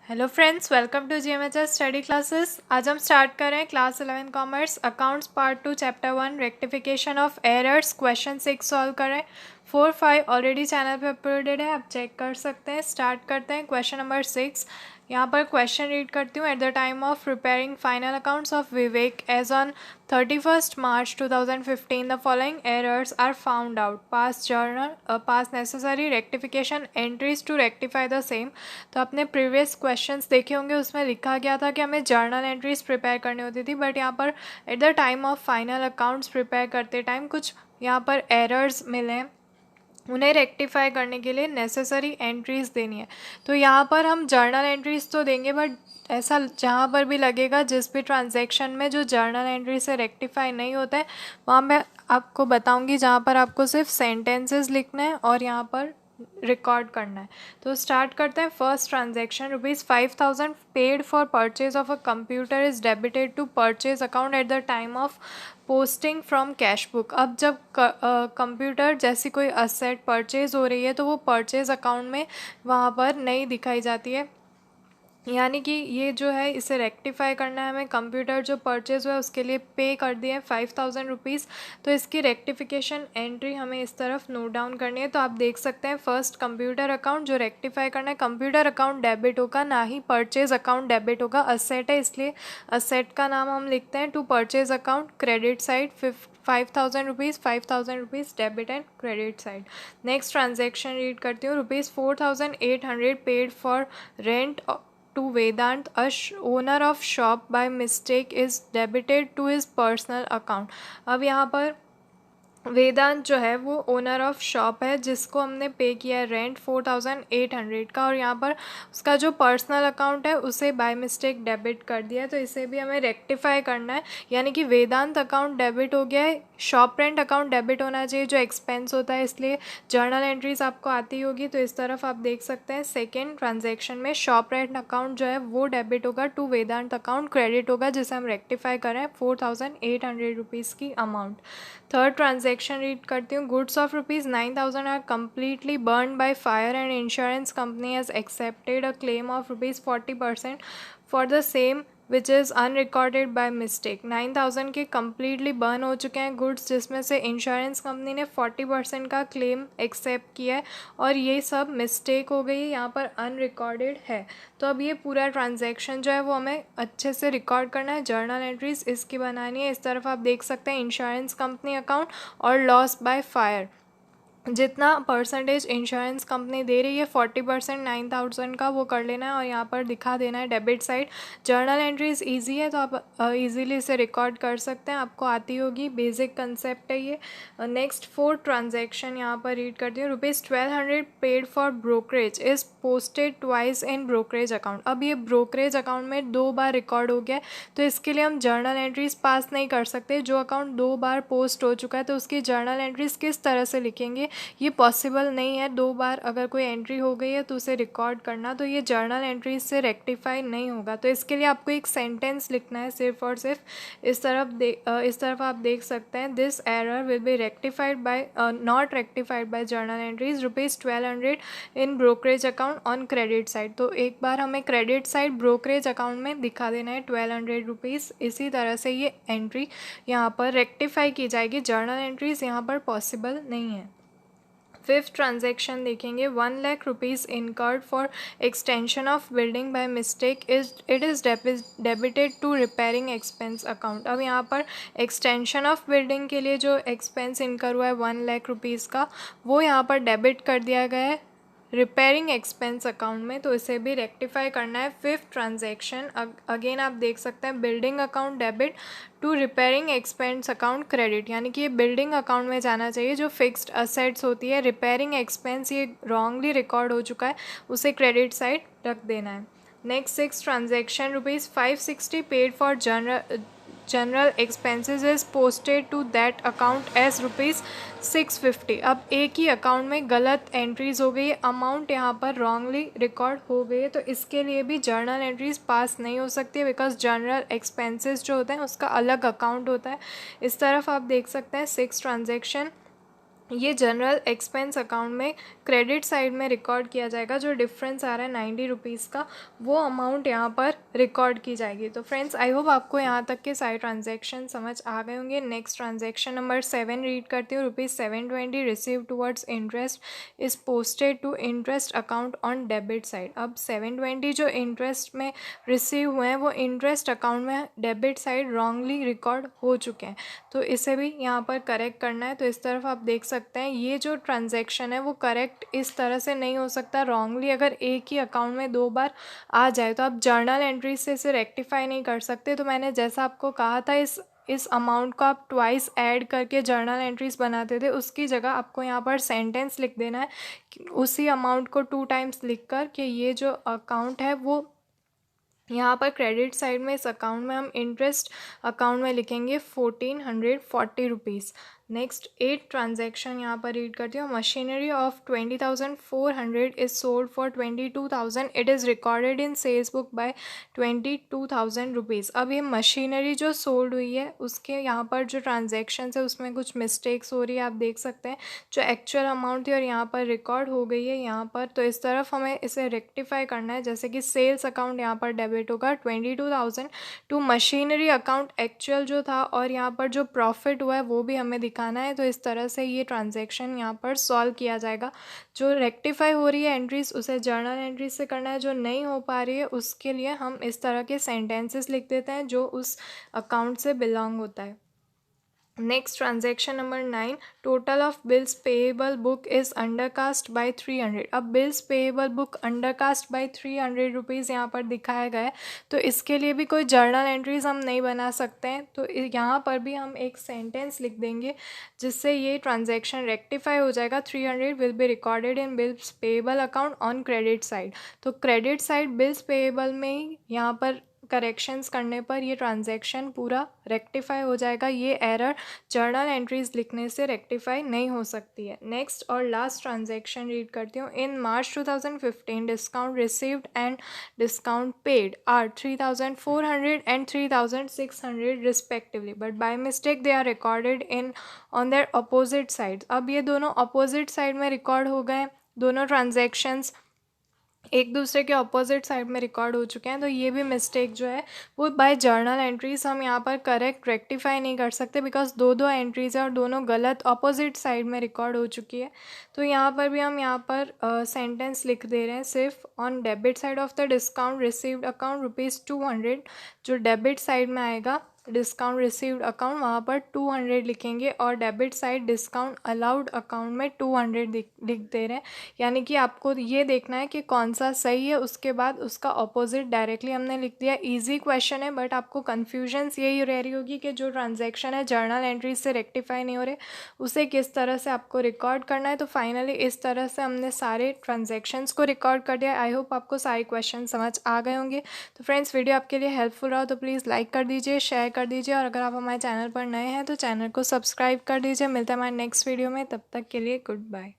Hello friends, welcome to GMHS study classes. आज हम start कर रहे हैं class 11 commerce accounts part 2 chapter 1 rectification of errors. Question 6 solve करें। 4, 5 ऑलरेडी चैनल पे अपलोडेड है, आप चेक कर सकते हैं। स्टार्ट करते हैं क्वेश्चन नंबर 6। यहाँ पर क्वेश्चन रीड करती हूँ। At the time of preparing final accounts of Vivek as on 31st March 2015 the following errors are found out. Pass necessary rectification entries to rectify the same. तो आपने previous questions देखे होंगे, उसमें लिखा गया था कि हमें जर्नल एंट्रीज प्रिपेयर करनी होती थी, बट यहाँ पर eight the time of final accounts prepare करते टाइम कुछ यहाँ पर एरर्स मिले, उन्हें रेक्टिफाई करने के लिए नेसेसरी एंट्रीज देनी है। तो यहाँ पर हम जर्नल एंट्रीज तो देंगे, बट ऐसा जहाँ पर भी लगेगा जिस भी ट्रांजैक्शन में जो जर्नल एंट्री से रेक्टिफाई नहीं होता है, वहाँ मैं आपको बताऊँगी जहाँ पर आपको सिर्फ सेंटेंसेस लिखना है और यहाँ पर रिकॉर्ड करना है। तो स्टार्ट करते हैं। First transaction, ₹5,000 paid for purchase of a computer is debited to purchase account at the time of posting from cash book. अब जब कंप्यूटर जैसी कोई असेट परचेज हो रही है तो वो परचेज अकाउंट में वहाँ पर नहीं दिखाई जाती है, यानी कि ये जो है इसे रेक्टिफाई करना है हमें। कंप्यूटर जो परचेज हुआ है उसके लिए पे कर दिए 5,000 रुपीज़, तो इसकी रेक्टिफिकेशन एंट्री हमें इस तरफ नोट डाउन करनी है। तो आप देख सकते हैं फर्स्ट कंप्यूटर अकाउंट जो रेक्टिफाई करना है, कंप्यूटर अकाउंट डेबिट होगा, ना ही परचेज अकाउंट डेबिट होगा। असेट है इसलिए असेट का नाम हम लिखते हैं। To purchase account credit side 5,000 rupees, 5,000 rupees debit and credit side. Next transaction read करती हूँ। ₹4,800 paid for rent to Vedant, owner of shop, by mistake is debited to his personal account। अब यहाँ पर वेदांत जो है वो ओनर ऑफ शॉप है जिसको हमने पे किया है रेंट 4,800 का, और यहाँ पर उसका जो पर्सनल अकाउंट है उसे बाय मिस्टेक डेबिट कर दिया है। तो इसे भी हमें रेक्टिफाई करना है, यानी कि वेदांत अकाउंट डेबिट हो गया है, शॉप रेंट अकाउंट डेबिट होना चाहिए जो एक्सपेंस होता है, इसलिए जर्नल एंट्रीज आपको आती होगी। तो इस तरफ आप देख सकते हैं सेकेंड ट्रांजेक्शन में शॉप रेंट अकाउंट जो है वो डेबिट होगा, टू वेदांत अकाउंट क्रेडिट होगा जिसे हम रेक्टिफाई करें 4,800 रुपीज़ की अमाउंट। थर्ड ट्रांजेक्शन रीड करती हूँ। Goods of ₹9,000 are completely burn by fire and insurance company has accepted a claim of ₹40% for the same which is unrecorded by mistake. 9,000 के completely burn हो चुके हैं goods, जिसमें से insurance company ने 40% का क्लेम एक्सेप्ट किया है और ये सब मिस्टेक हो गई, यहाँ पर अनरिकॉर्डेड है। तो अब ये पूरा ट्रांजैक्शन जो है वो हमें अच्छे से रिकॉर्ड करना है, जर्नल एंट्रीज इसकी बनानी है। इस तरफ आप देख सकते हैं इंश्योरेंस कंपनी अकाउंट और लॉस बाय फायर, जितना परसेंटेज इंश्योरेंस कंपनी दे रही है 40% 9,000 का वो कर लेना है और यहाँ पर दिखा देना है debit side. Journal entries easy है तो आप इजीली इसे रिकॉर्ड कर सकते हैं, आपको आती होगी, बेसिक कंसेप्ट है ये। नेक्स्ट फोर्थ ट्रांजैक्शन यहाँ पर रीड करती हूँ। ₹1,200 paid for brokerage is posted twice in brokerage account. अब ये ब्रोकरेज अकाउंट में 2 बार रिकॉर्ड हो गया है, तो इसके लिए हम जर्नल एंट्रीज पास नहीं कर सकते। जो अकाउंट 2 बार पोस्ट हो चुका है तो उसकी जर्नल एंट्रीज किस तरह से लिखेंगे, ये पॉसिबल नहीं है। 2 बार अगर कोई एंट्री हो गई है तो उसे रिकॉर्ड करना, तो ये जर्नल एंट्रीज से रेक्टिफाई नहीं होगा। तो इसके लिए आपको एक सेंटेंस लिखना है सिर्फ और सिर्फ। इस तरफ आप देख सकते हैं, this error will be rectified by not rectified by journal entries ₹1,200 in brokerage account on credit side. तो एक बार हमें क्रेडिट साइड ब्रोकरेज अकाउंट में दिखा देना है 1,200 रुपीज़। इसी तरह से ये एंट्री यहाँ पर रेक्टिफाई की जाएगी, जर्नल एंट्रीज यहाँ पर पॉसिबल नहीं है। फिफ्थ ट्रांजेक्शन देखेंगे। 1 lakh rupees incurred for extension of building by mistake it is debited to repairing expense account. अब यहाँ पर एक्सटेंशन ऑफ बिल्डिंग के लिए जो एक्सपेंस इनकर हुआ है 1 लाख रुपीज़ का, वो यहाँ पर डेबिट कर दिया गया है रिपेयरिंग एक्सपेंस अकाउंट में, तो इसे भी रेक्टिफाई करना है। फिफ्थ ट्रांजैक्शन अगेन आप देख सकते हैं, building account debit to repairing expense account credit, यानी कि ये बिल्डिंग अकाउंट में जाना चाहिए जो फिक्स्ड असेट्स होती है। रिपेयरिंग एक्सपेंस ये रॉन्गली रिकॉर्ड हो चुका है, उसे क्रेडिट साइड रख देना है। Next six transaction, ₹560 paid for general expenses is posted to that account as ₹650। अब एक ही अकाउंट में गलत एंट्रीज हो गई, अमाउंट यहाँ पर रॉन्गली रिकॉर्ड हो गई है, तो इसके लिए भी जर्नल एंट्रीज पास नहीं हो सकती है, बिकॉज जनरल एक्सपेंसेस जो होते हैं उसका अलग अकाउंट होता है। इस तरफ आप देख सकते हैं सिक्स ट्रांजेक्शन, ये जनरल एक्सपेंस अकाउंट में क्रेडिट साइड में रिकॉर्ड किया जाएगा। जो डिफरेंस आ रहा है 90 रुपीज़ का, वो अमाउंट यहाँ पर रिकॉर्ड की जाएगी। तो फ्रेंड्स आई होप आपको यहाँ तक के सारे ट्रांजैक्शन समझ आ गए होंगे। नेक्स्ट ट्रांजैक्शन नंबर 7 रीड करती हूँ। ₹720 receive towards interest is posted to interest account on debit side. अब 720 जो इंटरेस्ट में रिसीव हुए हैं वो इंटरेस्ट अकाउंट में डेबिट साइड रॉन्गली रिकॉर्ड हो चुके हैं, तो इसे भी यहाँ पर करेक्ट करना है। तो इस तरफ आप देख सकते हैं ये जो ट्रांजैक्शन है वो करेक्ट इस तरह से नहीं हो सकता। रॉन्गली अगर एक ही अकाउंट में 2 बार आ जाए तो आप जर्नल एंट्री से इसे रेक्टिफाई नहीं कर सकते। तो मैंने जैसा आपको कहा था इस अमाउंट को आप ट्वाइस ऐड करके जर्नल एंट्रीज बनाते थे, उसकी जगह आपको यहाँ पर सेंटेंस लिख देना है उसी अमाउंट को 2 टाइम्स लिख कर कि ये जो अकाउंट है वो यहाँ पर क्रेडिट साइड में इस अकाउंट में हम इंटरेस्ट अकाउंट में लिखेंगे 1440 रुपीज़। नेक्स्ट 8 ट्रांजैक्शन यहाँ पर रीड करती हूँ। Machinery of 20,400 is sold for 22,000, it is recorded in sales book by 22,000 rupees. अब ये मशीनरी जो सोल्ड हुई है उसके यहाँ पर जो ट्रांजेक्शन है उसमें कुछ मिस्टेक्स हो रही है, आप देख सकते हैं जो एक्चुअल अमाउंट थी और यहाँ पर रिकॉर्ड हो गई है यहाँ पर। तो इस तरफ हमें इसे रेक्टिफाई करना है, जैसे कि सेल्स अकाउंट यहाँ पर डेबिट होगा 22,000 टू मशीनरी अकाउंट एक्चुअल जो था, और यहाँ पर जो प्रॉफिट हुआ है वो भी हमें दिखाना है। तो इस तरह से ये ट्रांजैक्शन यहाँ पर सॉल्व किया जाएगा। जो रेक्टिफाई हो रही है एंट्रीज उसे जर्नल एंट्रीज से करना है, जो नहीं हो पा रही है उसके लिए हम इस तरह के सेंटेंसेस लिख देते हैं जो उस अकाउंट से बिलोंग होता है। Next transaction number 9, total of bills payable book is undercast bye 300। अब bills payable book undercast bye 300 rupees यहाँ पर दिखाया गया है, तो इसके लिए भी कोई जर्नल एंट्रीज हम नहीं बना सकते हैं। तो यहाँ पर भी हम एक सेंटेंस लिख देंगे जिससे ये ट्रांजैक्शन रेक्टिफाई हो जाएगा। 300 will be recorded in bills payable account on credit side. तो क्रेडिट साइड बिल्स पेएबल में ही यहाँ पर करेक्शंस करने पर ये ट्रांजैक्शन पूरा रेक्टिफाई हो जाएगा। ये एरर जर्नल एंट्रीज लिखने से रेक्टिफाई नहीं हो सकती है। नेक्स्ट और लास्ट ट्रांजैक्शन रीड करती हूँ। In March 2015 discount received and discount paid are 3,400 and 3,600 respectively, but by mistake they are recorded in on their opposite side. अब ये दोनों अपोजिट साइड में रिकॉर्ड हो गए, दोनों ट्रांजैक्शंस एक दूसरे के अपोजिट साइड में रिकॉर्ड हो चुके हैं। तो ये भी मिस्टेक जो है वो बाय जर्नल एंट्रीज हम यहाँ पर करेक्ट रेक्टिफाई नहीं कर सकते, बिकॉज दो एंट्रीज है और दोनों गलत अपोजिट साइड में रिकॉर्ड हो चुकी है। तो यहाँ पर भी हम यहाँ पर सेंटेंस लिख दे रहे हैं सिर्फ on debit side of the discount received account ₹200, जो डेबिट साइड में आएगा डिस्काउंट रिसीव्ड अकाउंट वहाँ पर 200 लिखेंगे, और debit side discount allowed account में 200 लिख दे रहे हैं। यानी कि आपको ये देखना है कि कौन सा सही है, उसके बाद उसका ऑपोजिट डायरेक्टली हमने लिख दिया। इजी क्वेश्चन है, बट आपको कन्फ्यूजन्स यही रह रही होगी कि जो ट्रांजैक्शन है जर्नल एंट्रीज से रेक्टिफाई नहीं हो रहे उसे किस तरह से आपको रिकॉर्ड करना है। तो फाइनली इस तरह से हमने सारे ट्रांजेक्शन्स को रिकॉर्ड कर दिया। आई होप आपको सारे क्वेश्चन समझ आ गए होंगे। तो फ्रेंड्स वीडियो आपके लिए हेल्पफुल रहा तो प्लीज़ लाइक कर दीजिए, शेयर कर दीजिए, और अगर आप हमारे चैनल पर नए हैं तो चैनल को सब्सक्राइब कर दीजिए। मिलते हैं हमारे नेक्स्ट वीडियो में, तब तक के लिए गुड बाय।